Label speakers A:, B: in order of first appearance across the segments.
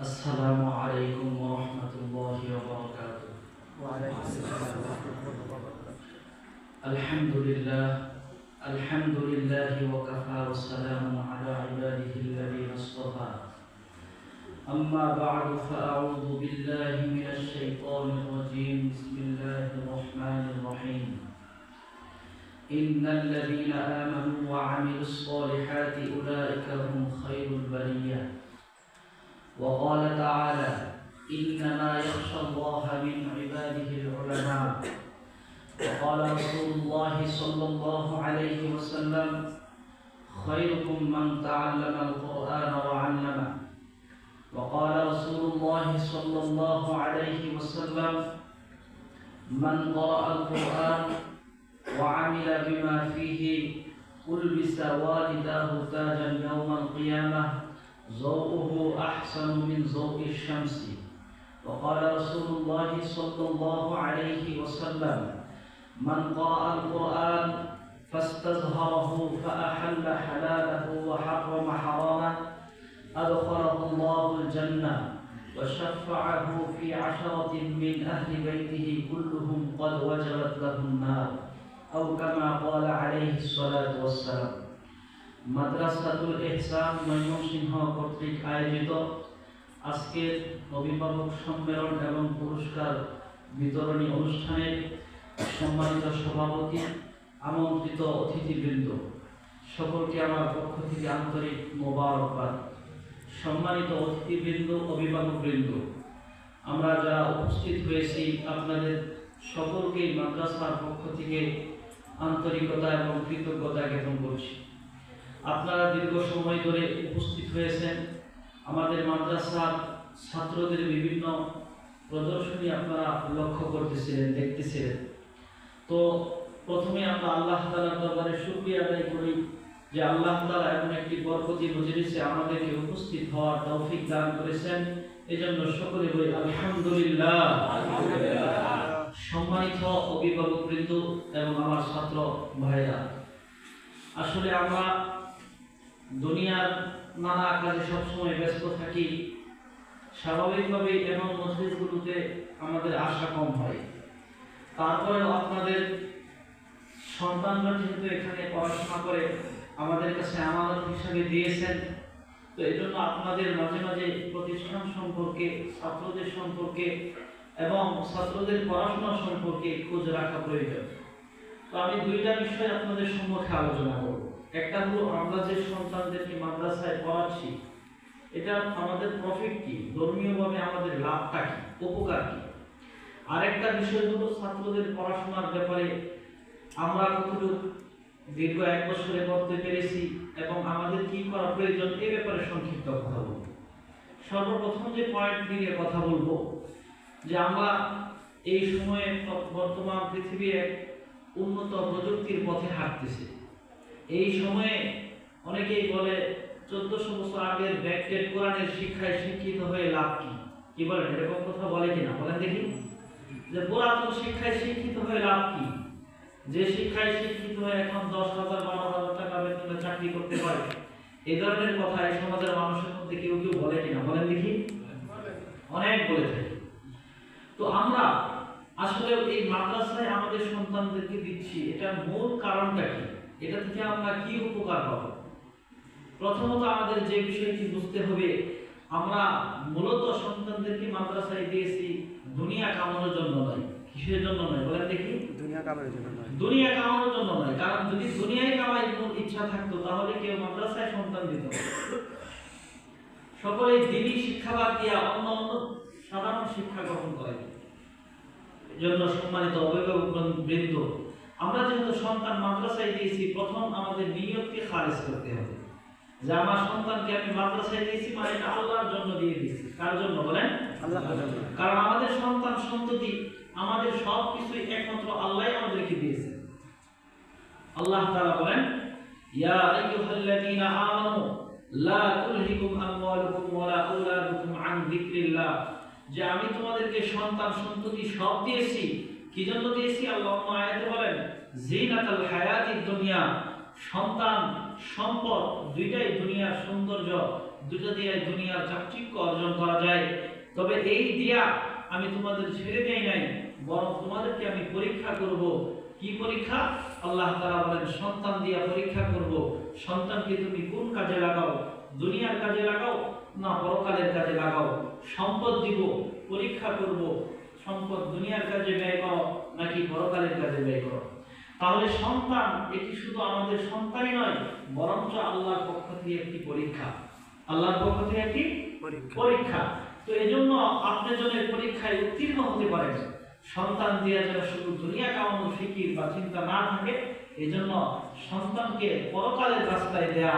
A: السلام عليكم ورحمة الله وبركاته.
B: وعليكم السلام ورحمة الله وبركاته.
A: الحمد لله وكفى والسلام على عباده الذين اصطفى. أما بعد فأعوذ بالله من الشيطان الرجيم. بسم الله الرحمن الرحيم. إن الذين آمنوا وعملوا الصالحات أولئك هم خير البرية. وقال تعالى: إنما يخشى الله من عباده العلماء. وقال رسول الله صلى الله عليه وسلم: خيركم من تعلم القرآن وعلمه. وقال رسول الله صلى الله عليه وسلم: من قرأ القرآن وعمل بما فيه ألبس والداه تاجا يوم القيامة ضوءه أحسن من ضوء الشمس. وقال رسول الله صلى الله عليه وسلم: من قرأ القرآن فاستظهره فأحل حلاله وحرم حرامه أدخله الله الجنة وشفعه في 10 من أهل بيته كلهم قد وجبت له النار أو كما قال عليه الصلاة والسلام. মাদ্রাসাতুল ইহসান ময়মনসিংহ কর্তৃক আয়োজিত আজকের অভিভাবক সম্মেলন এবং পুরস্কার বিতরণী অনুষ্ঠানের সম্মানিত সভাপতি, আমন্ত্রিত অতিথিবৃন্দ, সকলকে আমার পক্ষ থেকে আন্তরিক মোবারকবাদ। সম্মানিত অতিথিবৃন্দ, অভিভাবকবৃন্দ, আমরা যারা উপস্থিত হয়েছি আপনাদের সকলকেই মাদ্রাসার পক্ষ থেকে আন্তরিকতা এবং কৃতজ্ঞতা জ্ঞাপন করছি। আপনারা দীর্ঘ সময় ধরে উপস্থিত হয়েছেন। আমাদের মাদ্রাসার ছাত্রদের বিভিন্ন প্রদর্শনী আপনারা লক্ষ্য করতেছিলেন, দেখতেছিলেন। তো প্রথমে আমরা আল্লাহ তাআলার দরবারে শুকরিয়া আদায় করি যে আল্লাহ তাআলা এমন একটি বরকতি মজলিসে আমাদেরকে উপস্থিত হওয়ার তৌফিক দান করেছেন। এজন্য সকলে বলি আলহামদুলিল্লাহ। সম্মানিত অভিভাবকবৃন্দ এবং আমার ছাত্র ভাইরা, আসলে আমরা দুনিয়ার নানা কাজে সবসময় ব্যস্ত থাকি। স্বাভাবিকভাবেই এমন মজলিসগুলোতে আমাদের আশা কম হয়। তারপরেও আপনাদের সন্তানরা যেহেতু এখানে পড়াশোনা করে আমাদের কাছে আমানত হিসাবে দিয়েছেন, তো এই জন্য আপনাদের মাঝে মাঝে প্রতিষ্ঠান সম্পর্কে, ছাত্রদের সম্পর্কে এবং ছাত্রদের পড়াশোনা সম্পর্কে খোঁজ রাখা প্রয়োজন। তো আমি দুইটা বিষয় আপনাদের সম্মুখে আলোচনা করব। একটা হলো আমরা যে সন্তানদেরকে মাদ্রাসায় পড়াচ্ছি, এটা আমাদের প্রফিট কি, ধর্মীয়ভাবে আমাদের লাভটা কি, উপকার কি। আরেকটা বিষয় হলো ছাত্রদের পড়াশোনার ব্যাপারে আমরা কতটুকু দীর্ঘ 1 বছরে করতে পেরেছি এবং আমাদের কি করা প্রয়োজন, এই ব্যাপারে সংক্ষিপ্ত কথা বলব। সর্বপ্রথম যে পয়েন্ট নিয়ে কথা বলবো, যে আমরা এই সময়ে বর্তমান পৃথিবী এক উন্নত প্রযুক্তির পথে হাঁটতেছে। এই সময়ে অনেকেই বলে 1400 বছর আগের ব্যাকডেট কোরআনের শিক্ষায় শিক্ষিত হয়ে লাভ কি? কি বলেন, এরকম কথা বলে কিনা বলেন দেখি? যে পুরাতন শিক্ষায় শিক্ষিত হয়ে লাভ কি? যে শিক্ষায় শিক্ষিত হয়ে এখন 10,000 12,000 টাকা বেতনে চাকরি করতে পারে, এই ধরনের কথা এই সমাজের মানুষের মধ্যে কেউ কেউ বলে কিনা বলেন দেখি? অনেক বলে থাকে। তো আমরা আসলে এই মাদ্রাসায় আমাদের সন্তানদেরকে দিচ্ছি, এটার মূল কারণটা কি? এটা থেকে আমরা কি উপকার পাবো? প্রথমত আমাদের যে বিষয়টি বুঝতে হবে, আমরা মূলত সন্তানদেরকে মাদ্রাসায় দিয়েছি দুনিয়া কামানোর জন্য নয়। কিসের জন্য নয় বলেন দেখি?
B: দুনিয়া কামানোর জন্য নয়।
A: দুনিয়া কামানোর জন্য নয়। কারণ যদি দুনিয়ায় কামাই ইচ্ছা থাকতো তাহলে কেউ মাদ্রাসায় সন্তান দিত না। সকলেই দ্বীনি শিক্ষা বাদ দিয়া অন্য সাধারণ শিক্ষা গ্রহণ করে। এজন্য সম্মানিত অভিভাবকবৃন্দ, আমরা যেহেতু সন্তান মাদ্রাসায় দিয়েছি, প্রথম আমাদের নিয়তকে খারিজ করতে হবে যে আমার সন্তানকে আমি মাদ্রাসায় দিয়েছি মানে এটা আল্লাহর জন্য দিয়ে দিয়েছি। কার জন্য বলেন? আল্লাহর জন্য। কারণ আমাদের সন্তান সন্ততি, আমাদের সব কিছুই একমাত্র আল্লাহই আমাদেরকে দিয়েছেন। আল্লাহ তাআলা বলেন, ইয়া আইয়ুহাল্লাযীনা আমানু লা তুলহিকুম আমওয়ালুকুম ওয়ালা আওলাদুকুম আন যিকরিল্লাহ, যে আমি তোমাদেরকে সন্তান সন্ততি সব দিয়েছি। কি জন্য দিয়েছি? আল্লাহ আয়াতে বলেন, জিনাতাল হায়াতিদ দুনিয়া, সন্তান সম্পদ দুইটাই দুনিয়ার সৌন্দর্য, দুটো দিয়ে দুনিয়ার চাকচিক্য অর্জন করা যায়। তবে এই দিয়া আমি তোমাদের ছেড়ে দেই নাই, বরং তোমাদেরকে আমি পরীক্ষা করব। কি পরীক্ষা? আল্লাহ তাআলা বলেন সন্তান দিয়া পরীক্ষা করব। সন্তানকে তুমি কোন কাজে লাগাও, দুনিয়ার কাজে লাগাও না পরকালের কাজে লাগাও। সম্পদ দিব, পরীক্ষা করব, সম্পদ দুনিয়ার কাজে ব্যয় করো নাকি পরকালের কাজে ব্যয় করো। তাহলে সন্তান এটি শুধু আমাদের সন্তানই নয়, বরঞ্চ আল্লাহর পক্ষ থেকে একটি পরীক্ষা, আল্লাহর পক্ষ থেকে একটি পরীক্ষা। তো এজন্য আপনি যদি পরীক্ষায় উত্তীর্ণ হতে পারেন, সন্তান দিয়ে যেন শুধু দুনিয়া কামানোর ফিকির বা চিন্তা না থাকে, এজন্য সন্তানকে পরকালের রাস্তায় দেয়া,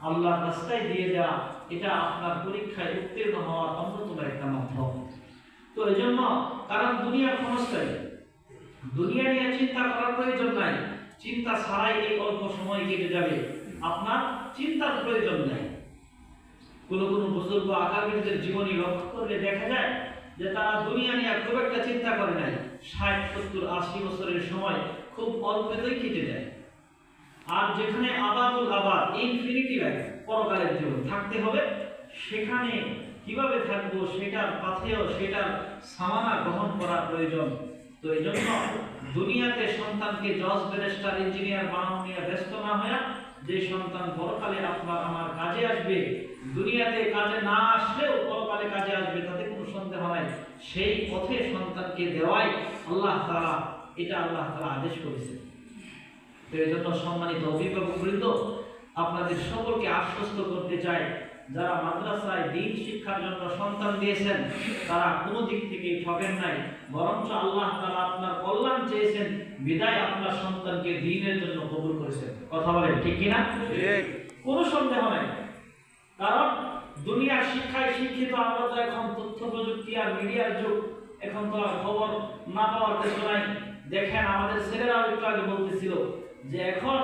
A: আল্লাহর রাস্তায় দিয়ে দেওয়া, এটা আপনার পরীক্ষায় উত্তীর্ণ হওয়ার অন্যতম একটা মাধ্যম। তো এজন্য কারণ দুনিয়া ক্ষণস্থায়ী, দুনিয়া নিয়ে চিন্তা করার প্রয়োজন নাই। চিন্তা ছাড়াই এই অল্প সময় কেটে যাবে, আপনার চিন্তার প্রয়োজন নাই। কোনো বুজুর্গ আকাবিরদের জীবনী লক্ষ্য করলে দেখা যায় যে তারা দুনিয়া নিয়ে খুব একটা চিন্তা করে নাই। 60, 70, 80 বছরের সময় খুব অল্পতেই কেটে যায়। আর যেখানে আবাদুল আবাদ, ইনফিনিটি লাইফ, পরকালের জীবন থাকতে হবে, সেখানে কিভাবে থাকবো সেটার পাথেয়, সেটার সামানা গ্রহণ করা প্রয়োজন। তো এই জন্য দুনিয়াতে সন্তানকে জজ, ব্যারিস্টার, ইঞ্জিনিয়ার বানানো নিয়ে ব্যস্ত না হয়ে, যে সন্তান পরকালে আপনার আমার কাজে আসবে, দুনিয়াতে কাজে না আসলেও পরকালে কাজে আসবে, তাতে কোনো সন্দেহ নাই, সেই পথে সন্তানকে দেওয়াই আল্লাহ তাআলা, এটা আল্লাহ তাআলা আদেশ করেছেন। তো এই জন্য সম্মানিত অভিভাবকবৃন্দ, আপনাদের সকলকে আশ্বস্ত করতে চাই, যারা মাদ্রাসায় দ্বীন শিক্ষার জন্য সন্তান দিয়েছেন তারা কোনো দিক থেকেই ঠকেন নাই, বরঞ্চ আল্লাহ তাআলা আপনার কল্যাণ চেয়েছেন বিদায় আপনার সন্তানকে দ্বীনের জন্য কবুল করেছেন। কথা বলেন ঠিক কিনা? কোনো সন্দেহ নাই। কারণ দুনিয়ার শিক্ষায় শিক্ষিত আমরা তো এখন তথ্য প্রযুক্তি আর মিডিয়ার যুগ, এখন তো আর খবর না পাওয়ার কিছু নাই। দেখেন আমাদের ছেলেরাও একটু আগে বলতেছিল যে এখন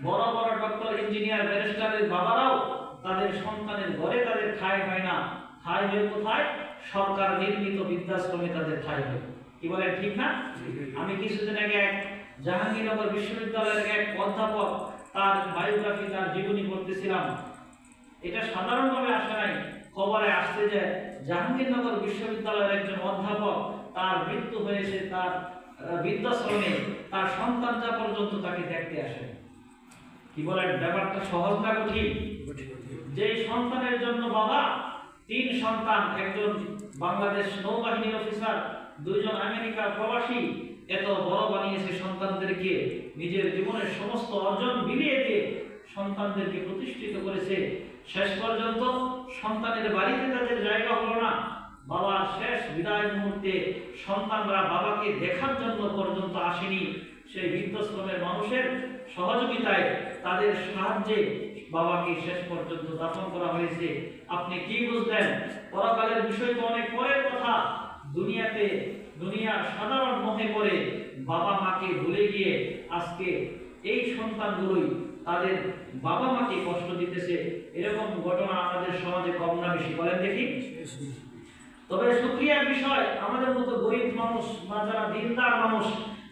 A: বড় বড় ডক্টর, ইঞ্জিনিয়ার, ব্যারিস্টারের বাবারাও তাদের সন্তানের ঘরে তাদের ঠাঁই হয় না, ঠাঁই হয় কোথায়? সরকার নির্মিত বৃদ্ধাশ্রমে তাদের ঠাঁই হয়। কি বলেন ঠিক না? আমি কিছুদিন আগে এক জাহাঙ্গীরনগর বিশ্ববিদ্যালয়ের এক অধ্যাপক, তার বায়োগ্রাফি, তার জীবনী পড়তেছিলাম। এটা সাধারণভাবে আসে নাই, খবরে আসছে যে জাহাঙ্গীরনগর বিশ্ববিদ্যালয়ের একজন অধ্যাপক, তার মৃত্যু হয়েছে তার বৃদ্ধাশ্রমে, তার সন্তানটা পর্যন্ত তাকে দেখতে আসে। কি বলেন, ব্যাপারটা সহজ না কঠিন? যে সন্তানের জন্য বাবা 3 সন্তান, একজন বাংলাদেশ নৌবাহিনীর অফিসার, 2 জন আমেরিকার প্রবাসী, এত বড় বানিয়েছে সন্তানদেরকে, নিজের জীবনের সমস্ত অর্জন বিলিয়ে দিয়ে সন্তানদেরকে প্রতিষ্ঠিত করেছে। শেষ পর্যন্ত সন্তানের বাড়িতে তাদের জায়গা হলো না, বাবার শেষ বিদায় মুহূর্তে সন্তানরা বাবাকে দেখার জন্য পর্যন্ত আসেনি। সেই বৃদ্ধাশ্রমের মানুষের সহযোগিতায়, তাদের সাহায্যে বাবাকে শেষ পর্যন্ত দাফন করা হয়েছে। আপনি কি বুঝলেন? পরকালের বিষয় তো অনেক পরের কথা। দুনিয়াতে দুনিয়ার সাধারণ মোহে পড়ে বাবা মাকে ভুলে গিয়ে আজকে এই সন্তানগুলোই তাদের বাবা মাকে কষ্ট দিতেছে। এরকম ঘটনা আমাদের সমাজে কম না বেশি? বলেন দেখি। তবে শুকরিয়ার বিষয়, আমাদের মতো গরিব মানুষ বা যারা দিনদার মানুষ,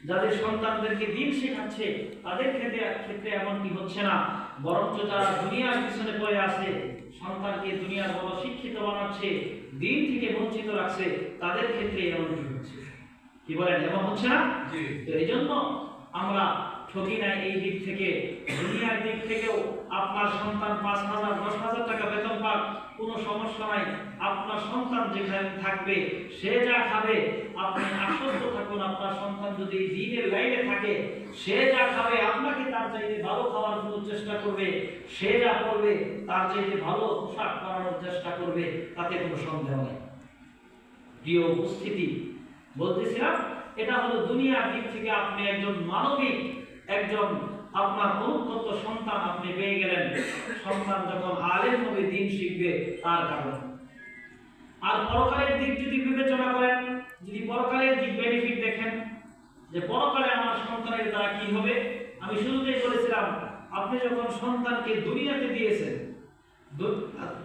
A: যাদের সন্তানদেরকে দিন শেখাচ্ছে, তাদের ক্ষেত্রে এমনটি হচ্ছে না, বরঞ্চ যারা দুনিয়ার পিছনে পড়ে আছে, সন্তানকে দুনিয়ার বড় শিক্ষিত বানাচ্ছে, দিন থেকে বঞ্চিত রাখছে, তাদের ক্ষেত্রে এমনটি হচ্ছে। কি বলেন, এমন হচ্ছে না? তো এই জন্য আমরা ঠকি নাই এই দিক থেকে। দুনিয়ার দিক থেকেও আপনার সন্তান 5,000, 10,000 টাকা বেতন পাক, কোনো সমস্যা নাই। আপনার সন্তান যেখানে থাকবে, সে যা খাবে, আপনি আশ্বস্ত থাকুন, আপনার সন্তান যদি দ্বীনের লাইনে থাকে, সে যা খাবে আপনাকে তার চাইতে ভালো খাওয়ার জন্য চেষ্টা করবে, সে যা করবে তার চাইতে ভালো পোশাক পরানোর চেষ্টা করবে, তাতে কোনো সন্দেহ নেই। প্রিয় উপস্থিতি, বলতেছিলাম এটা হলো দুনিয়ার দিক থেকে আপনি একজন মানবিক, একজন আপনার অনুগত সন্তান আপনি পেয়ে গেলেন। সন্তান যখন আলেম হবে, দিন শিখবে, তার কারণে। আর পরকালের দিক যদি বিবেচনা করেন, যদি পরকালের দিক বেনিফিট দেখেন যে পরকালে আমার সন্তানের দ্বারা কি হবে, আমি শুরুতেই বলেছিলাম, আপনি যখন সন্তানকে দুনিয়াতে দিয়েছেন,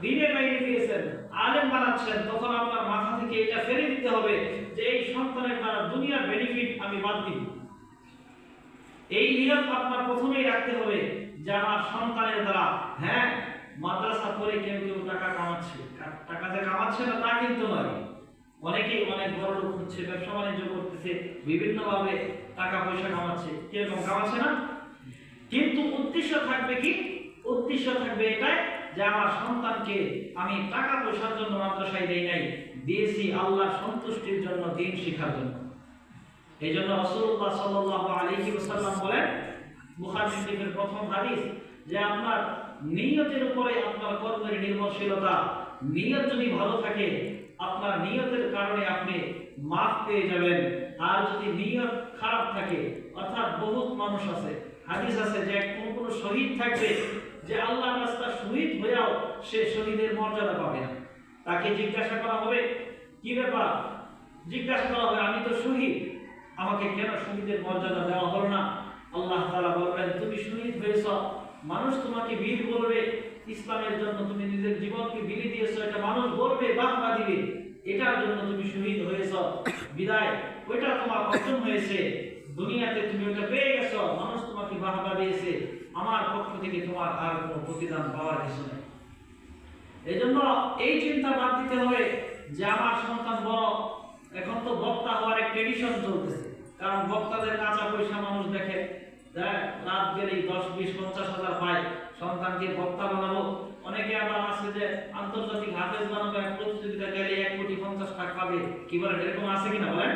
A: দিনের বাইরে দিয়েছেন, আলেম বানাচ্ছেন, তখন আপনার মাথা থেকে এটা ফেলে দিতে হবে যে এই সন্তানের দ্বারা দুনিয়ার বেনিফিট আমি বাদ দিব। এই নিয়ত আপনার প্রথমেই রাখতে হবে যে আমার সন্তানের দ্বারা হ্যাঁ মাদ্রাসা করে কেউ কেউ টাকা কামাচ্ছে, টাকা যে কামাচ্ছে না তা কিন্তু নয়, অনেকেই অনেক বড় লোক হচ্ছে, ব্যবসা বাণিজ্য করতেছে, বিভিন্নভাবে টাকা পয়সা কামাচ্ছে, কেরকম কামাচ্ছে না, কিন্তু উদ্দেশ্য থাকবে কি, উদ্দেশ্য থাকবে এটাই যে আমার সন্তানকে আমি টাকা পয়সার জন্য মাদ্রাসায় দেই নাই, দিয়েছি আল্লাহর সন্তুষ্টির জন্য, দিন শিখার জন্য। এই জন্য রাসূলুল্লাহ সাল্লাল্লাহু আলাইহি ওয়াসাল্লাম বলেন, বুখারী শরীফের প্রথম হাদিস, যে আপনার নিয়তের উপরে আপনার কর্মের নির্ভরশীলতা। নিয়ত যদি ভালো থাকে আপনার নিয়তের কারণে আপনি মাফ পেয়ে যাবেন, আর যদি নিয়ত খারাপ থাকে, অর্থাৎ বহুত মানুষ আছে, হাদিস আছে যে কোন শহীদ থাকবে যে আল্লাহর রাস্তায় শহীদ হয়েও সে শহীদের মর্যাদা পাবে না। তাকে জিজ্ঞাসা করা হবে কি ব্যাপার, জিজ্ঞাসা করা হবে আমি তো শহীদ, আমাকে কেন শহীদের মর্যাদা দেওয়া হলো না? আল্লাহ তাআলা বলবেন তুমি শহীদ হয়েছ, মানুষ তোমাকে বীর বলবে, ইসলামের জন্য তুমি নিজের জীবনকে বিলি দিয়েছো, এটা মানুষ বলবে, বাহবা দিবে, এটার জন্য তুমি শহীদ হয়েছ, বিদায় ওইটা তোমার অর্জন হয়েছে, দুনিয়াতে তুমি ওটা পেয়ে গেছো, মানুষ তোমাকে বাহবা দিয়েছে, আমার পক্ষ থেকে তোমার আর কোনো প্রতিদান পাওয়ার কিছু নেই। এই জন্য এই চিন্তা বাদ দিতে হবে যে আমার সন্তান বড়। এখন তো বক্তা হওয়ার এক ট্রেডিশন চলতেছে, কারণ বক্তাদের কাঁচা পয়সা মানুষ দেখে, রাত গেলেই 10, 20, 50 হাজার পায়, সন্তানকে বক্তা বানাবো। অনেকে আবার আছে যে আন্তর্জাতিক হাফেজ বানাবো, এক প্রতিযোগিতা গেলে 1,50,00,000 টাকা পাবে, কি বলেন, এরকম আছে কিনা বলেন?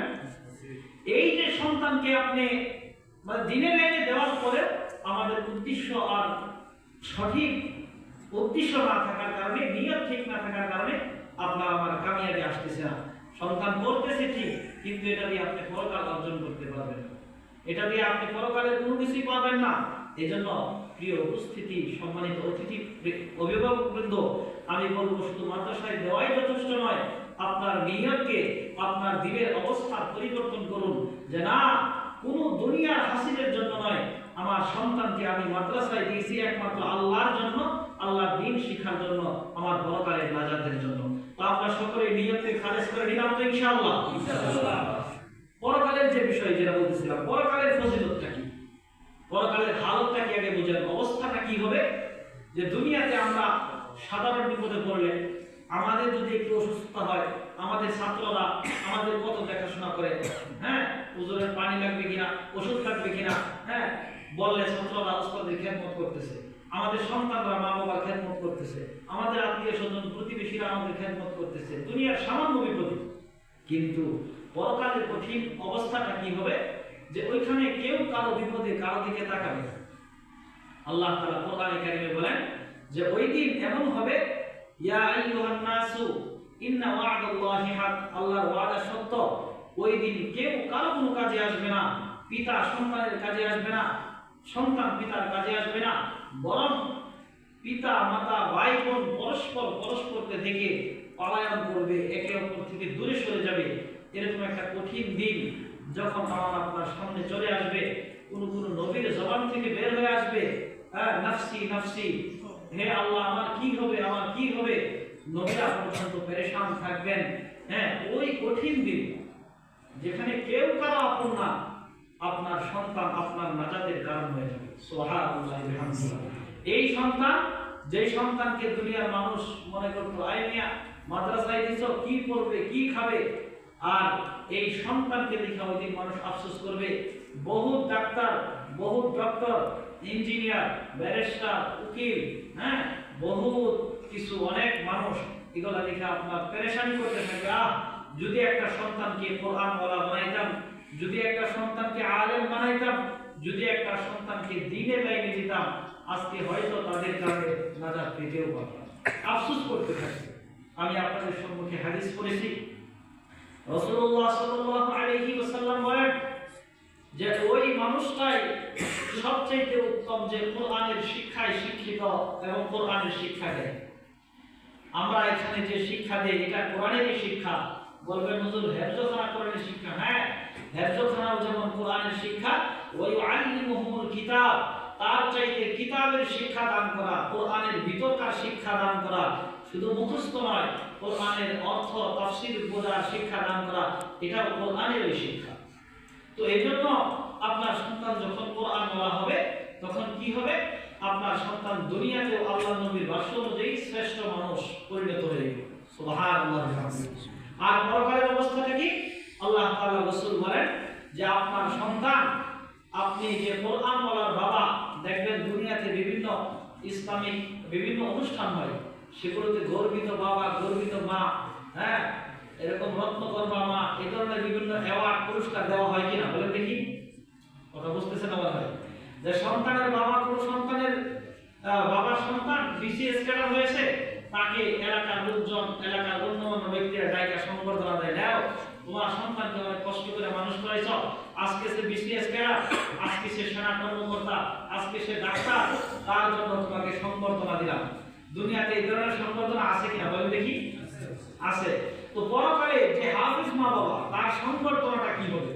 A: এই যে সন্তানকে আপনি মানে দিনের লাইনে দেওয়ার পরে আমাদের উদ্দেশ্য আর সঠিক উদ্দেশ্য না থাকার কারণে, নিয়ত ঠিক না থাকার কারণে আপনার আমার কামিয়াবি আসতেছে না। সন্তান করতেছে ঠিক, কিন্তু এটা দিয়ে আপনি পরকাল অর্জন করতে পারবেন না, এটা দিয়ে আপনি পরকালের কোনো কিছুই পাবেন না। এই জন্য প্রিয় উপস্থিতি, সম্মানিত অতিথি, অভিভাবকবৃন্দ, আমি বলবো শুধু মাদ্রাসায় দেওয়াই যথেষ্ট নয়, আপনার নিয়তকে, আপনার দিনের অবস্থার পরিবর্তন করুন, যে না কোনো দুনিয়ার হাসিলের জন্য নয়, আমার সন্তানকে আমি মাদ্রাসায় দিয়েছি একমাত্র আল্লাহর জন্য, আল্লাহর দ্বীন শিক্ষার জন্য, আমার পরকালের নাজাতের জন্য। তো আমরা সকলে নিয়তকে খালেস করে নিলাম তো ইনশাআল্লাহ। পরকালের যে বিষয় যেটা বলতেছিলাম, পরকালের ফজিলতটা কি, পরকালের হালতটা কি আগে বুঝেন, অবস্থাটা কি হবে। যে দুনিয়াতে আমরা সাধারণ বিপদে পড়লে, আমাদের যদি একটু অসুস্থতা হয়, আমাদের ছাত্ররা আমাদের কত দেখাশোনা করে, হ্যাঁ হুজুরের পানি লাগবে কিনা, ওষুধ লাগবে কিনা, হ্যাঁ বললে ছাত্ররা ওস্তাদের খেদমত করতেছে, আমাদের সন্তানরা মা বাবার খেদমত করতেছে, আমাদের আত্মীয় স্বজন প্রতিবেশীরা আমাদের খেদমত করতেছে, দুনিয়ার সামান্য বিপদে। কিন্তু পরকালের কঠিন অবস্থাটা কি হবে, যে ওইখানে কেউ কারো বিপদে কারো দিকে তাকাবে না। আল্লাহ তাআলা কোরআনে কারিমে বলেন যে ওই দিন এমন হবে, ইয়া আইয়ুহান নাসু ইন্না ওয়া'দাল্লাহি হক, আল্লাহর ওয়াদা সত্য। ওই দিন কেউ কারো কোনো কাজে আসবে না, পিতা সন্তানের কাজে আসবে না, সন্তান পিতার কাজে আসবে না, বরং পিতা মাতা ভাই বোন পরস্পরকে দেখে পলায়ন করবে, একে অপর থেকে দূরে সরে যাবে। এরকম একটা কঠিন দিন যখন আমার আপনার সামনে চলে আসবে, কোন নবীর জবান থেকে বের হয়ে আসবে, হ্যাঁ নাফসি নাফসি, হে আল্লাহ আমার কি হবে, আমার কি হবে, নবীরা পর্যন্ত পেরেশান থাকবেন। হ্যাঁ ওই কঠিন দিন যেখানে কেউ কারো আপন না, আপনার সন্তান আপনার নাজাতের কারণ হয়ে যাবে। সুবহানাল্লাহ বিহামদিহি। এই সন্তান, যে সন্তানকে দুনিয়ার মানুষ মনে করতো আয় মিয়া মাদ্রাসায় দিছো, কি পড়বে কি খাবে, আর এই সন্তানকে দেখে ওই দিন মানুষ আফসোস করবে। বহুত ডাক্তার, বহুত ডক্টর, ইঞ্জিনিয়ার, ব্যারিস্টার, উকিল, হ্যাঁ বহুত কিছু অনেক মানুষ এগুলা দেখে আপনার পেরেশানি করতে থাকে, যদি একটা সন্তানকে কোরআন ওয়ালা বানাইতাম, যদি একটা সন্তানকে আলেম বানাইতাম, যদি একটা সন্তানকে দ্বীনের লাইনে দিতাম, আজকে হয়তো তাদের কারণে নাজাত পেতেও পারতাম। আফসোস করতে থাকে। আমি আপনাদের সম্মুখে হাদিস পড়েছি, রাসূলুল্লাহ সাল্লাল্লাহু আলাইহি ওয়াসাল্লাম বলেন যে ওই মানুষটাই সবচেয়ে উত্তম যে কোরআনের শিক্ষায় শিক্ষিত এবং কোরআনের শিক্ষা দেয়। আমরা এখানে যে শিক্ষা দেই এটা কোরআনেরই শিক্ষা। বলবেন হুজুর হেফজখানা কোরআনের শিক্ষা, হ্যাঁ হেফজখানাও যেমন কোরআনের শিক্ষা, ওয়া ইউআল্লিমুহুমুল কিতাব, তার চাইতে কিতাবের শিক্ষা দান করা, কোরআনের ভিতরকার শিক্ষা দান করা, শুধু মুখস্থ নয়, কোরআনের অর্থ তাফসীর বোঝার শিক্ষা দান করা, এটাও কোরআনেরই শিক্ষা। তো এই জন্য আপনার সন্তান যখন কোরআন বলা হবে তখন কি হবে, আপনার সন্তান দুনিয়াতেও আল্লাহর নবীর বাক্য অনুযায়ী শ্রেষ্ঠ মানুষ পরিণত হয়ে গেল। সুবহানাল্লাহ। আর পরকালের অবস্থাটা কি? আল্লাহ তাআলা রাসূল বলেন যে আপনার সন্তান, আপনি যে কোরআন ওয়ালার বাবা, দেখবেন দুনিয়াতে বিভিন্ন ইসলামিক বিভিন্ন অনুষ্ঠান হয়, সেগুলোতে গর্বিত বাবা, গর্বিত মা, হ্যাঁ, এরকম রত্নকর্মা মা, এই ধরনের বিভিন্ন অ্যাওয়ার্ড পুরস্কার দেওয়া হয় কিনা বলেন দেখি? কথা বুঝতেছেন না? বলা হয় যে সন্তানের বাবা, কোন সন্তানের বাবার সন্তান বিসিএস ক্যাডার হয়েছে, তাকে এলাকার লোকজন, এলাকার অন্যান্য ব্যক্তিরা ডাইকা সংবর্ধনা দেয়, নাও তোমার সন্তানকে অনেক কষ্ট করে মানুষ করাইছ, আজকে সে বিসিএস ক্যাডার, আজকে সে সেনা কর্মকর্তা, আজকে সে ডাক্তার, তার জন্য তোমাকে সংবর্ধনা দিলাম। দুনিয়াতে এই ধরনের সংবর্ধনা আছে কিনা বলেন দেখি? আছে। তো পরকালে যে হাফিজ মা বাবা, তার সংবর্ধনাটা কি হবে?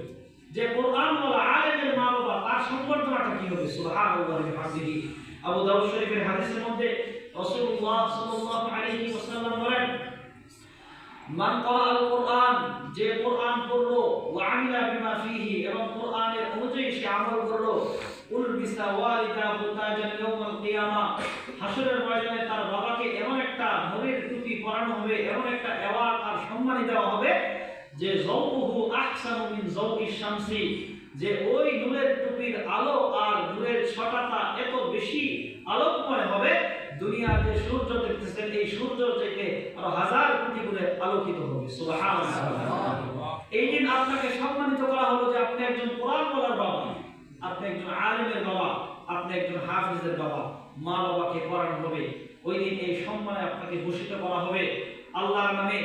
A: যে কোরআন ওয়ালা আলেমের মা বাবা, তার সংবর্ধনাটা কি হবে? সুবহানাল্লাহি ওয়া বিহামদিহি। আবু দাউদ শরীফের হাদিসের মধ্যে রাসূলুল্লাহ সাল্লাল্লাহু আলাইহি ওয়াসাল্লাম বলেন, মান ক্বারাআল কুরআন, যে কোরআন পড়লো, ওয়া আমিলা বিমা ফিহি, এবং কোরআনের অনুযায়ী সে আমল করলো, উলবিসা ওয়ালিদাহু তাজান ইয়াউমাল কিয়ামা, হাসরের ময়দানে তার বাবাকে এমন একটা নূরের টুপি পরানো হবে, এমন একটা অ্যাওয়ার্ড আর সম্মানী দেওয়া হবে যে যাওকুহু আহসানু মিন যাওকিশ শামসি, যে ওই নূরের টুপির আলো আর নূরের ছটাটা এত বেশি আলোকময় হবে, দুনিয়ার যে সূর্য দেখতেছেন এই সূর্য থেকে আরো হাজার কোটি গুণে আলোকিত হবে। সুবহানাল্লাহ। এই দিন আপনাকে সম্মানিত করা হলো যে আপনি একজন কোরআন ওয়ালার বাবা, আপনি একজন আলেমের বাবা, আপনি একজন হাফেজের বাবা। মা বাবাকে পড়ানো হবে, ওই দিন এই সম্মানে আপনাকে ভূষিত করা হবে। আল্লাহর নামে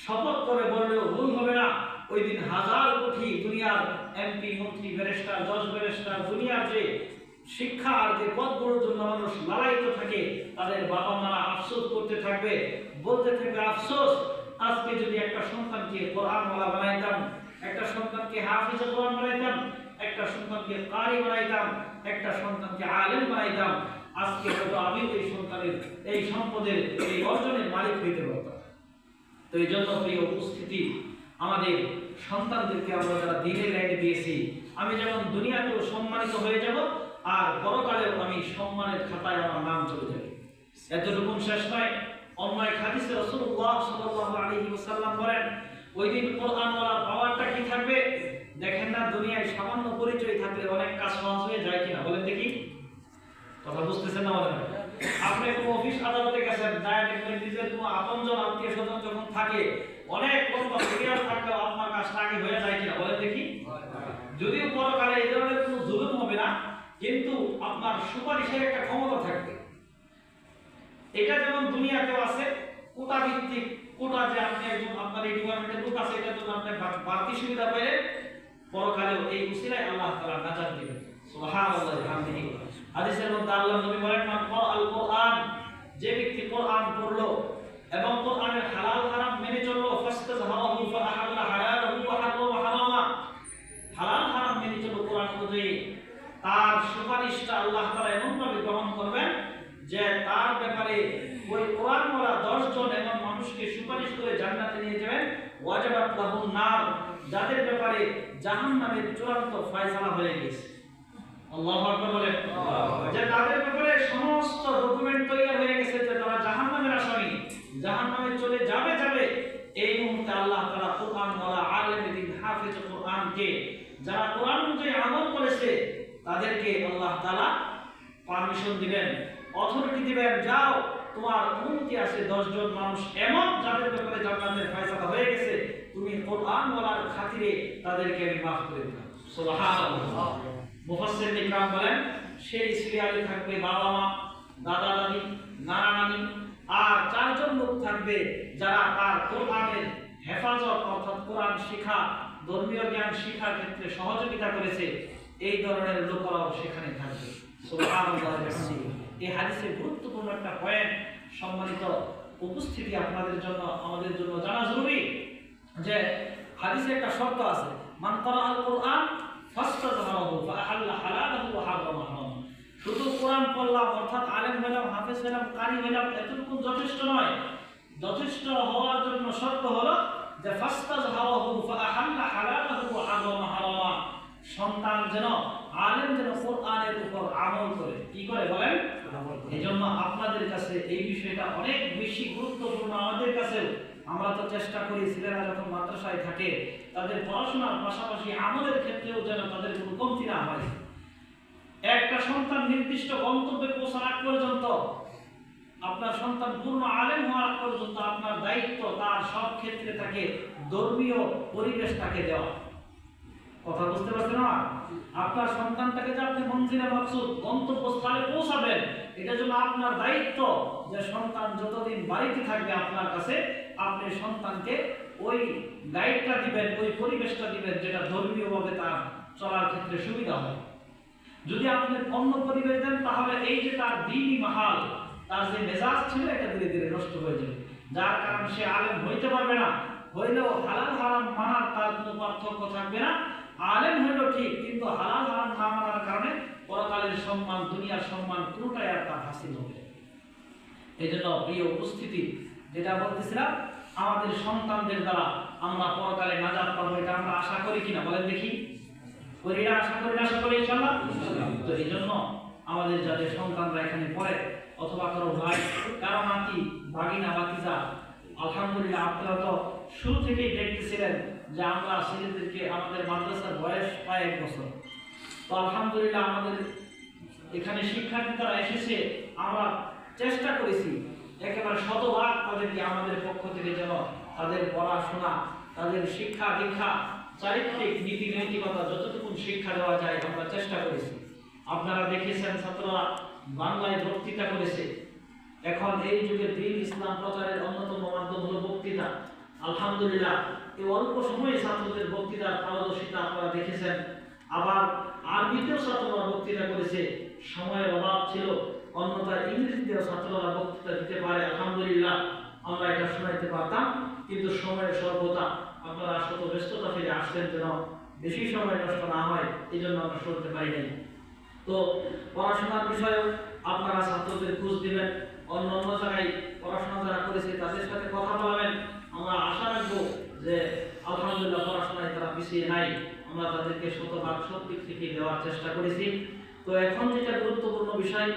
A: শপথ করে বললেও ভুল হবে না, ওই দিন হাজার কোটি দুনিয়ার এমপি, মন্ত্রী, ব্যারিস্টার, জজ, ব্যারিস্টার, দুনিয়ার যে শিক্ষা আর যে পদগুলোর জন্য মানুষ লড়াইতে থাকে, তাদের বাবা মারা আফসোস করতে থাকবে, বলতে থাকবে আফসোস, আজকে যদি একটা সন্তানকে কোরআনওয়ালা বানাইতাম, একটা সন্তানকে হাফিজ কোরআন বানাইতাম, একটা সন্তানকে কারি বানাইতাম, একটা সন্তানকে আলেম বানাইতাম, আজকে হয়তো আমি এই সন্তানের, এই সম্পদের, এই অর্জনের মালিক হইতে পারতাম। তো এই জন্য প্রিয় উপস্থিতি, আমাদের সন্তানদেরকে আমরা যারা দিনের লাইনে দিয়েছি, আমি যেমন দুনিয়াতেও সম্মানিত হয়ে যাব, আর পরকালেও আমি সম্মানের খাতায় আমার নাম চলে যাবে। এতটুকু শেষ নয়, অন্য এক হাদিসে রাসূলুল্লাহ সাল্লাল্লাহু আলাইহি ওয়াসাল্লাম বলেন, ওই দিন কোরআনওয়ালার পাওয়ারটা কি থাকবে? দেখেন না, দুনিয়ায় সামান্য পরিচয় থাকলে অনেক কাজ সহজ হয়ে যায় কিনা বলেন দেখি? কথা বুঝতেছেন না? বলেন, আপনি কোন অফিস আদালতে গেছেন, যায় দেখবেন নিজের কোনো আপনজন আত্মীয় স্বজন যখন থাকে, অনেক লম্বা সিরিয়াল থাকলেও আপনার কাজটা আগে হয়ে যায় কিনা বলেন দেখি? যদিও পরকালে এই ধরনের কোনো জুলুম হবে না, কিন্তু আপনার সুপারিশের একটা ক্ষমতা থাকবে। এটা যেমন দুনিয়াতেও আছে, কোটা ভিত্তিক, কোটা যে আপনি একজন আপনার এই ডিপার্টমেন্টের লোক আছে, এটার জন্য আপনি বাড়তি সুবিধা পাইলেন, পরকালেও এই উসিলায় আল্লাহ তাআলা নাজাত দিবেন। সুবহানাল্লাহি ওয়া বিহামদিহি। হাদিসের মধ্যে আল্লাহর নবী বলেন, মান ক্বারাআল কুরআন, যে ব্যক্তি কোরআন পড়লো এবং কোরআনের হালাল হারাম মেনে চললো, ফাস্তাযহারাহু ফাআহাল্লা হালালাহু ওয়া হারামা হারামা, হালাল হারাম মেনে চললো কোরআন অনুযায়ী, তার সুপারিশটা আল্লাহ তাআলা এমন ভাবে গ্রহণ করবেন যে তার ব্যাপারে ওই কোরআনওয়ালা 10 জন এমন মানুষকে সুপারিশ করে জান্নাতে নিয়ে যাবেন, ওয়াজাবাত লাহুন নার, যাদের ব্যাপারে জাহান্নামের চূড়ান্ত ফয়সালা হয়ে গেছে। আল্লাহু আকবার বলেন, যে তাদের ব্যাপারে সমস্ত ডকুমেন্ট তৈরি হয়ে গেছে যে তারা জাহান্নামের আসামি, জাহান্নামে চলে যাবে। এই মুহূর্তে আল্লাহ তাআলা কোরআনওয়ালা আলেম দিন হাফেজ কোরআনকে, যারা কোরআন অনুযায়ী আমল করেছে, তাদেরকে আল্লাহ তাআলা পারমিশন দিবেন, অথরিটি দিবেন, যাও তোমার অনুমতি আছে 10 জন মানুষ এমন যাদের ব্যাপারে জান্নাতের ফয়সালা হয়ে গেছে, তুমি কোরআনওয়ালার খাতিরে তাদেরকে আমি মাফ করে দিলাম। সুবহানাল্লাহ। মুফাসসির ইকরাম বলেন, সেই সিরিয়ালে থাকবে বাবা মা, দাদা দাদি, নানা নানি, আর 4 জন লোক থাকবে যারা তার কোরআনের হেফাজত অর্থাৎ কোরআন শিক্ষা, ধর্মীয় জ্ঞান শিক্ষার ক্ষেত্রে সহযোগিতা করেছে, এই ধরনের লোকরাও সেখানে থাকবে। সুবহানাল্লাহ। এই হাদিসের গুরুত্বপূর্ণ একটা পয়েন্ট, সম্মানিত উপস্থিতি, আপনাদের জন্য আমাদের জন্য জানা জরুরি যে হাদিসে একটা শর্ত আছে, মান ক্বারাআল কুরআন ফাস্তাযহারাহু ফাআহাল্লা হালালাহু ওয়া হারামা হারামা। শুধু কোরআন পড়লাম অর্থাৎ আলেম হলাম, হাফেজ হলাম, কারি হলাম, এতটুকু যথেষ্ট নয়। যথেষ্ট হওয়ার জন্য শর্ত হলো যে ফাস্তাযহারাহু ফাআহাল্লা হালালাহু ওয়া হারামা হারামা, সন্তান যেন আলেম যেন কোরআনের উপর আমল করে। কি করে বলেন? এই জন্য আপনাদের কাছে এই বিষয়টা অনেক বেশি গুরুত্বপূর্ণ। আমাদের কাছেও আমরা তো চেষ্টা করি ছেলেরা যখন মাদ্রাসায় থাকে তাদের পড়াশোনার পাশাপাশি আমলের ক্ষেত্রেও যেন তাদের কোনো কমতি না হয়। একটা সন্তান নির্দিষ্ট গন্তব্যে পৌঁছার আগ পর্যন্ত, আপনার সন্তান পূর্ণ আলেম হওয়ার আগ পর্যন্ত আপনার দায়িত্ব তার সব ক্ষেত্রে তাকে ধর্মীয় পরিবেশ তাকে দেওয়া। কথা বুঝতে পারছেন না? আপনার সন্তানটাকে যে আপনি মঞ্জিলে মাকসুদ গন্তব্যস্থলে পৌঁছাবেন, এটা জন্য আপনার দায়িত্ব যে সন্তান যতদিন বাড়িতে থাকবে আপনার কাছে, আপনি সন্তানকে ওই গাইডটা দিবেন, ওই পরিবেশটা দিবেন যেটা ধর্মীয়ভাবে তার চলার ক্ষেত্রে সুবিধা হয়। যদি আপনি অন্য পরিবেশ দেন তাহলে এই যে তার দ্বীনি মাহাল, তার যে মেজাজ ছিল এটা ধীরে ধীরে নষ্ট হয়ে যাবে, যার কারণে সে আলেম হইতে পারবে না। হইলেও হালাল হারাম মানার তার কোনো পার্থক্য থাকবে না। আলেম হইল ঠিক, কিন্তু হালাল হারাম না মানার কারণে পরকালের সম্মান, দুনিয়ার সম্মান পুরোটাই আর তার হাসিল হবে। এই জন্য প্রিয় উপস্থিতি, যেটা বলতেছিলাম, আমাদের সন্তানদের দ্বারা আমরা পরকালে নাজাত পাবো, এটা আমরা আশা করি কিনা বলেন দেখি? করি না? আশা করি না? আশা করি ইনশাআল্লাহ। তো এই জন্য আমাদের যাদের সন্তানরা এখানে পড়ে, অথবা কারো ভাই, কারো নাতি, ভাগিনা, ভাতিজা, আলহামদুলিল্লাহ আপনারা তো শুরু থেকেই দেখতেছিলেন যে আমরা ছেলেদেরকে, আমাদের মাদ্রাসার বয়স প্রায় 1 বছর। তো আলহামদুলিল্লাহ আমাদের এখানে শিক্ষার্থী তারা এসেছে, আমরা চেষ্টা করেছি একেবারে শতভাগ তাদেরকে আমাদের পক্ষ থেকে যেন তাদের পড়াশোনা, তাদের শিক্ষা দীক্ষা, চারিত্রিক নীতি নৈতিকতা যতটুকু শিক্ষা দেওয়া যায় আমরা চেষ্টা করেছি। আপনারা দেখেছেন ছাত্ররা বাংলায় বক্তৃতা করেছে। এখন এই যুগে দ্বীন ইসলাম প্রচারের অন্যতম মাধ্যম হলো বক্তৃতা। আলহামদুলিল্লাহ এই অল্প সময়ে ছাত্রদের বক্তৃতার পারদর্শিতা আপনারা দেখেছেন। আবার আরবিতেও ছাত্ররা বক্তৃতা করেছে, সময়ের অভাব ছিল, অন্যথায় ইংরেজিতেও ছাত্ররা বক্তৃতা দিতে পারে। আলহামদুলিল্লাহ আমরা এটা শোনাইতে পারতাম, কিন্তু সময়ের স্বল্পতা, আপনারা শত ব্যস্ততা ফিরে আসছেন যেন বেশি সময় নষ্ট না হয়, এই জন্য আমরা শুনতে পারি নাই। তো পড়াশোনার বিষয়েও আপনারা ছাত্রদের খোঁজ দিবেন, অন্য অন্য জায়গায় পড়াশোনা যারা করেছে তাদের সাথে কথা বলাবেন। আমরা আশা রাখবো যে আলহামদুলিল্লাহ পড়াশোনায় তারা পিছিয়ে নাই, আমরা তাদেরকে শতভাগ সব দিক থেকে দেওয়ার চেষ্টা করেছি। তো এখন যেটা গুরুত্বপূর্ণ বিষয়,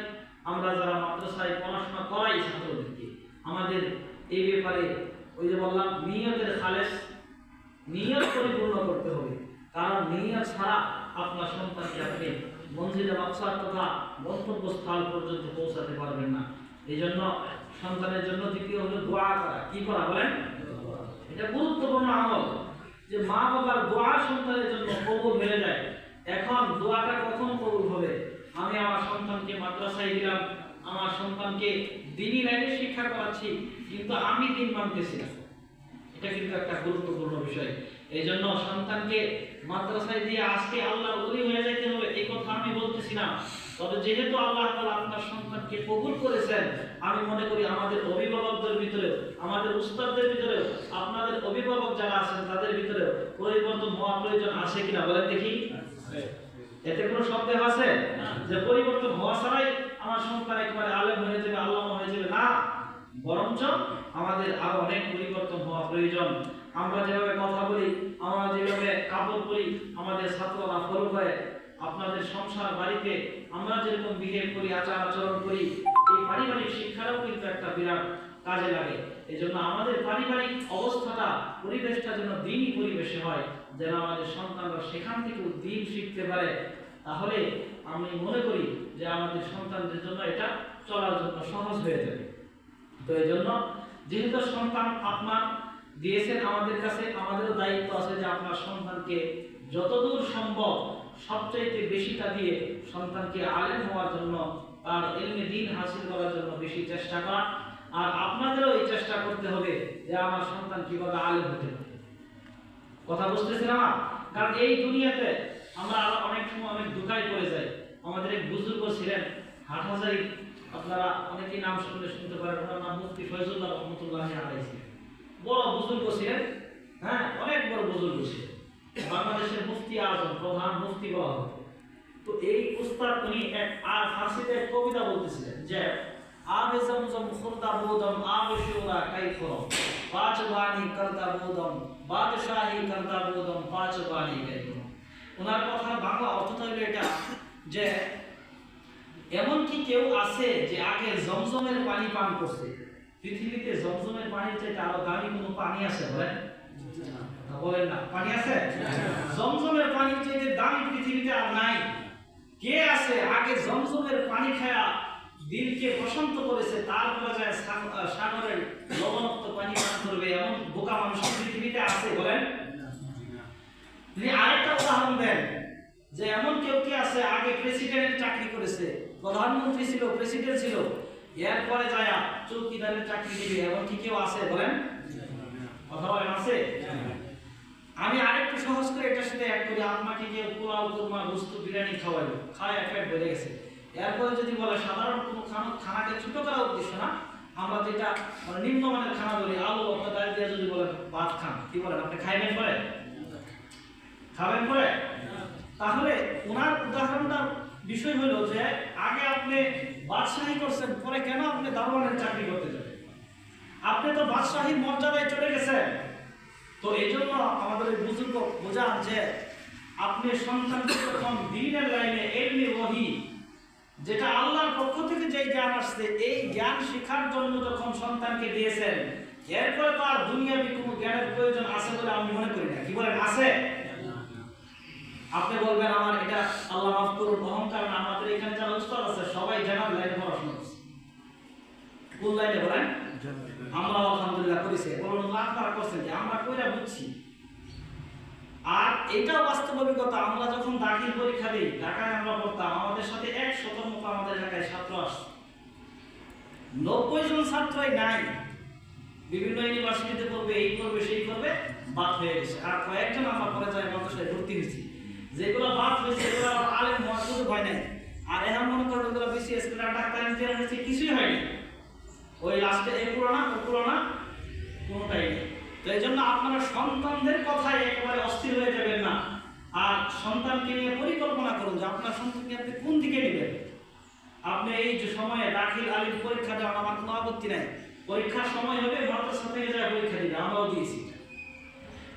A: আমরা যারা মাদ্রাসায় পড়াশোনা করাই ছাত্রদেরকে, আমাদের এই ব্যাপারে ওই যে বললাম নিয়তের খালেস, নিয়ত পরিপূর্ণ করতে হবে। কারণ নিয়ত ছাড়া আপনার সন্তানকে আপনি মঞ্জিলে মাকসাদ তথা গন্তব্যস্থল পর্যন্ত পৌঁছাতে পারবেন না। এই জন্য সন্তানের জন্য দ্বিতীয় হলো দোয়া করা। কি করা বলেন? এটা গুরুত্বপূর্ণ আমল, যে মা বাবার দোয়া সন্তানের জন্য কবুল হয়ে যায়। এখন দোয়াটা কখন কবুল হবে? আমি আমার সন্তানকে মাদ্রাসায় দিলাম, আমার সন্তানকে দ্বীনি লাইনে শিক্ষা করাচ্ছি, কিন্তু আমি দিন মানতেছি না, এটা কিন্তু একটা গুরুত্বপূর্ণ বিষয়। এই জন্য সন্তানকে মাদ্রাসায় দিয়ে আজকে আল্লাহর ওলি হয়ে যাইতে হবে এই কথা আমি বলতেছি না। তবে যেহেতু আল্লাহ তাআলা আপনার সন্তানকে কবুল করেছেন, আমি মনে করি আমাদের অভিভাবকদের ভিতরে, আমাদের উস্তাদদের ভিতরে, আপনাদের অভিভাবক যারা আছেন তাদের ভিতরে পরিবর্তন হওয়া প্রয়োজন আছে কিনা বলেন দেখি? এতে কোনো সন্দেহ আছে যে পরিবর্তন হওয়া ছাড়াই আমার সন্তান একেবারে আলেম হয়ে যাবে, আল্লামা হয়ে যাবে? না, বরঞ্চ আমাদের আরো অনেক পরিবর্তন হওয়া প্রয়োজন। আমরা যেভাবে কথা বলি, আমরা যেভাবে কাপড় পরি, আমাদের ছাত্ররা ফলো করে। আপনাদের সংসার বাড়িতে আমরা যেরকম বিহেভ করি, আচার আচরণ করি, এই পারিবারিক শিক্ষারও কিন্তু একটা বিরাট কাজে লাগে। এই জন্য আমাদের পারিবারিক অবস্থাটা, পরিবেশটা যেন দ্বীনি পরিবেশে হয়, যেন আমাদের সন্তানরা সেখান থেকে দ্বীন শিখতে পারে। তাহলে আমি মনে করি যে আমাদের সন্তানদের জন্য এটা চলার জন্য সহজ হয়ে যাবে। তো এই জন্য যেহেতু সন্তান আপনার দিয়েছেন আমাদের কাছে, আমাদেরও দায়িত্ব আছে যে আপনার সন্তানকে যতদূর সম্ভব সবচাইতে বেশিটা দিয়ে সন্তানকে আলেম হওয়ার জন্য, তার ইলমে দ্বীন হাসিল করার জন্য বেশি চেষ্টা করা। আর আপনাদেরও এই চেষ্টা করতে হবে যে আমার সন্তান কিভাবে আলেম হতে পারে। কথা বুঝতেছিলাম না? কারণ এই দুনিয়াতে আমরা অনেক সময় অনেক দুঃখায় পড়ে যাই। আমাদের এক বুজুর্গ ছিলেন হাটহাজারী, আপনারা অনেকেই নাম শুনতে পারেন, ওনার নাম মুফতি ফয়জুল্লাহ রহমতুল্লাহ আলাইহি। বড় বুজুর্গ ছিলেন, হ্যাঁ, অনেক বড় বুজুর্গ ছিলেন, বাংলাদেশের মুফতি আজম, প্রধান মুফতি বলা হতো। তো এই উস্তাদ উনি এক ফার্সিতে এক কবিতা বলতেছিলেন যে আবে জমজম খুরদা বুদম আবে শুরা কাই করো পাঁচ বাণী করতা বুদম বাদশাহী করতা বুদম পাঁচ বাণী কাই করো। ওনার কথা বাংলা অর্থটা হলো এটা যে এমন কি কেউ আছে যে আগে জমজমের পানি পান করছে? পৃথিবীতে জমজমের পানির চাইতে আরো দামি কোনো পানি আছে বলেন? বলেন না, পানি আছে? জমজমের পানির চাইতে দামি পৃথিবীতে আর নাই। কে আছে আগে জমজমের পানি খায়া দিলকে প্রশান্ত করেছে, তারপরে যায় সাগরের লবণাক্ত পানি পান করবে? এমন বোকা মানুষ পৃথিবীতে আছে বলেন? তিনি আরেকটা উদাহরণ দেন যে এমন কেউ কি আছে আগে প্রেসিডেন্টের চাকরি করেছে, প্রধানমন্ত্রী ছিল, প্রেসিডেন্ট ছিল, এরপরে যায় চৌকিদারের চাকরি দিবে? এমন কি কেউ আছে বলেন? কথা বলেন আছে? আমি আরেকটু সহজ করে এটার সাথে অ্যাড করি, আপনাকে কেউ পোলাও, কুরমা, গোশত, বিরিয়ানি খাওয়াইলো, খায় পেট বেড়ে গেছে, এরপরে যদি বলে সাধারণ কোনো খানাকে ছোট করার উদ্দেশ্য না, আমরা যেটা নিম্নমানের খানা বলি, আলু ভর্তা, ডাল দিয়ে যদি বলেন ভাত খান, কি বলেন? আপনি খাইবেন পরে? খাবেন পরে? তাহলে ওনার উদাহরণটার বিষয় হলো যে আগে আপনি বাদশাহী করছেন, পরে কেন আপনি দারোয়ানের চাকরি করতে যাবেন? আপনি তো বাদশাহীর মর্যাদায় চলে গেছেন। তো এই জন্য আমাদের বুজুর্গ বোঝান যে আপনি সন্তানকে যখন দ্বীনের লাইনে এলমে ওহী, যেটা আল্লাহর পক্ষ থেকে যে জ্ঞান আসছে, এই জ্ঞান শেখার জন্য যখন সন্তানকে দিয়েছেন, এরপরে তো আর দুনিয়াবি কোনো জ্ঞানের প্রয়োজন আছে বলে আমি মনে করি না। কি বলেন, আছে? আপনি বলবেন আমার এটা আল্লাহ মাফ করুন অহংকার না, আমাদের এখানে যারা উস্তাদ আছে সবাই জানার লাইনে পড়াশোনা করছে। কোন লাইনে বলেন? আমরা আলহামদুলিল্লাহ করেছি। বলুন আপনারা করছেন যে আমরা কইরা বুঝছি। আর এটাও বাস্তব অভিজ্ঞতা, আমরা যখন দাখিল পরীক্ষা দিই, ঢাকায় আমরা পড়তাম, আমাদের সাথে 100 মতো আমাদের ঢাকায় ছাত্র আসছে, 90 জন ছাত্রই নাই, বিভিন্ন ইউনিভার্সিটিতে পড়বে, এই করবে, সেই করবে, বাদ হয়ে গেছে। আর কয়েকজন আমরা পরে যাই মাদ্রাসায় ভর্তি হয়েছি, যেগুলো বাদ হয়েছে এগুলো আলেম মহাসুদ হয় নাই। আর এখন মনে করেন ওগুলো বিসিএস করে ডাক্তার ইঞ্জিনিয়ার হয়েছে, কিছুই হয়নি, ওই লাস্টে এই পুরোনা ও পুরোনা কোনোটাই নেই। তো এই জন্য আপনারা সন্তানদের কথায় একেবারে অস্থির হয়ে যাবেন না, আর সন্তানকে নিয়ে পরিকল্পনা করুন যে আপনার সন্তানকে আপনি কোন দিকে নেবেন। আপনি এই যে সময়ে দাখিল আলিম পরীক্ষা দেওয়ার আমার কোনো আপত্তি নাই, পরীক্ষার সময় হবে মাদ্রাসা থেকে যায় পরীক্ষা দিবে, আমরাও দিয়েছি।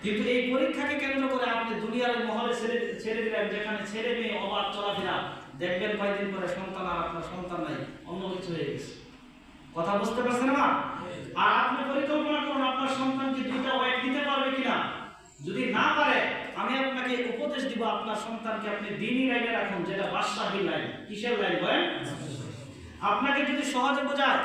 A: কিন্তু এই পরীক্ষাকে কেন্দ্র করে আপনি দুনিয়ার মহলে ছেড়ে দিলেন, যেখানে ছেলে মেয়ে অবাধ চলাফেরা, দেখবেন কয়েকদিন পরে সন্তান আর আপনার সন্তান নাই, অন্য কিছু হয়ে গেছে। কথা বুঝতে পারছেন না? আর আপনি পরিকল্পনা করুন আপনার সন্তানকে দুইটা ওয়াইফ দিতে পারবে কিনা। যদি না পারে, আমি আপনাকে উপদেশ দিব আপনার সন্তানকে আপনি দ্বীনি লাইনে রাখুন, যেটা বাদশাহী লাইন। কিসের লাইন বলেন? আপনাকে যদি সহজে বোঝায়,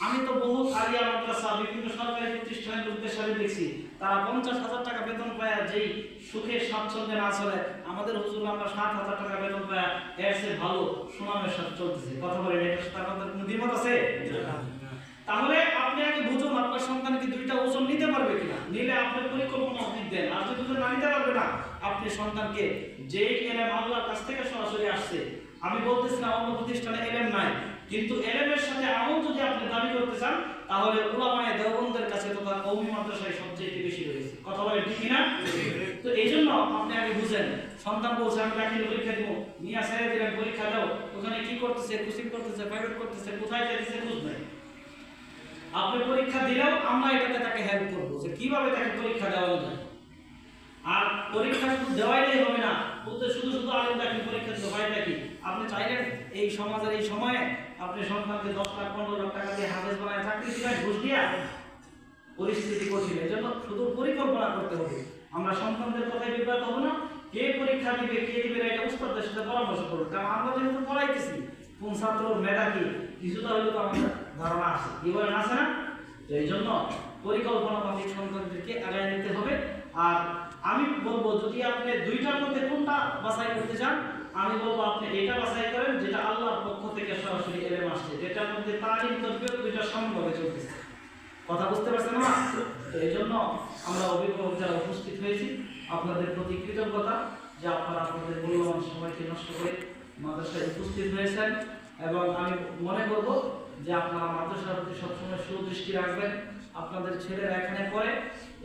A: আমি তো বহু আলিয়া মাদ্রাসা, বিভিন্ন সরকারি প্রতিষ্ঠানের লোকদের সাথে দেখছি, তারা 50,000 টাকা বেতন পায়, যেই সুখে স্বাচ্ছন্দ্যে না চলে। আমাদের হুজুর আমরা 7,000 টাকা বেতন পায়, এর চেয়ে ভালো সুনামের সাথে চলতেছে। কথা বলেন, এটা সাথে আপনাদের কোনো দ্বিমত আছে? তাহলে আপনি আগে বুঝুন আপনার সন্তানকে দুইটা ওজন নিতে পারবে কিনা, নিলে আপনি পরিকল্পনা অধিক দেন। আর যদি না নিতে পারবে না, আপনি সন্তানকে যে এলেম আল্লাহর কাছ থেকে সরাসরি আসছে, আমি বলতেছি না অন্য প্রতিষ্ঠানে এলেম নাই, কিন্তু এলেমের সাথে আমল যদি আপনি দাবি করতে চান, তাহলে উলামায়ে দেওবন্দের কাছে তথা কওমি মাদ্রাসায় সবচেয়ে বেশি রয়েছে। কথা বলেন ঠিক কিনা? তো এই জন্য আপনি আগে বুঝেন, সন্তান বলছে আমি দাখিল পরীক্ষা দিব, নিয়ে ছেড়ে দিলেন, পরীক্ষা দাও, ওখানে কি করতেছে, কোচিং করতেছে, প্রাইভেট করতেছে, কোথায় যাইতেছে খোঁজ নাই। আপনি পরীক্ষা দিলেও আমরা এটাতে তাকে হেল্প করবো যে কিভাবে তাকে পরীক্ষা দেওয়া যায়। আর পরীক্ষা শুধু দেওয়াই হবে না, শুধু শুধু আলেম দাখিল পরীক্ষা দিতে হয় নাকি? আপনি চাইলেন এই সমাজের এই সময়ে আপনি সন্তানকে 10 লাখ 15 লাখ টাকা দিয়ে হাফেজ বানায় চাকরি দিবেন, ঘুষ দিয়া, পরিস্থিতি কঠিন। এই জন্য শুধু পরিকল্পনা করতে হবে। আমরা সন্তানদের কথায় বিব্রত হবো না, কে পরীক্ষা দিবে, কে দিবে না, এটা উস্তাদের সাথে পরামর্শ করবো। কারণ আমরা যেহেতু পড়াইতেছি, কোন ছাত্রর মেধা কি কিছুটা হলেও তো আমাদের ধারণা আছে। কি বলেন, আছে না? তো এই জন্য পরিকল্পনা মাফিক সন্তানদেরকে আগায় নিতে হবে। আর আমি বলবো, যদি আপনি দুইটার মধ্যে কোনটা বাছাই করতে চান, আমি বলবো আপনি এটা বাছাই করেন যেটা আল্লাহর পক্ষ থেকে সরাসরি এলেম আসছে, যেটার মধ্যে তালিম তদবির দুইটা সমভাবে চলতেছে। কথা বুঝতে পারছেন না? তো এই জন্য আমরা অভিভাবক যারা উপস্থিত হয়েছি, আপনাদের প্রতি কৃতজ্ঞতা যে আপনারা আপনাদের মূল্যবান সময়কে নষ্ট করে মাদ্রাসায় উপস্থিত হয়েছেন। এবং আমি মনে করব যে আপনারা মাদ্রাসার প্রতি সবসময় সুদৃষ্টি রাখবেন। আপনাদের ছেলেরা এখানে পড়ে,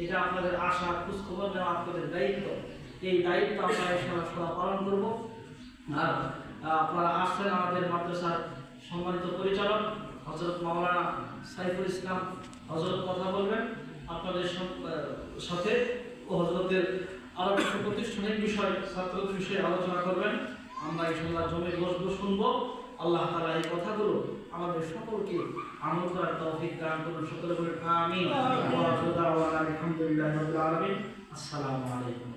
A: এটা আপনাদের আশা, খোঁজখবর নেওয়া আপনাদের দায়িত্ব। এই দায়িত্ব আপনারা সদা পালন করব। আর আপনারা আসছেন আমাদের মাদ্রাসার সম্মানিত পরিচালক হযরত মাওলানা সাইফুল ইসলাম হযরত কথা বলবেন আপনাদের সাথে, ও হযরতের আরো কিছু প্রতিষ্ঠানিক বিষয় ছাত্রদের বিষয়ে আলোচনা করবেন। আমরা ইনশাআল্লাহ জমি বসবো শুনবো। আল্লাহ তাআলা এই কথাগুলো আমাদের সকলকে আমল করার তৌফিক দান করুন। সকলে বলেন আমিন। ওয়া আখিরু দাওয়ানা আলহামদুলিল্লাহি রাব্বিল আলামিন। আসসালামু আলাইকুম।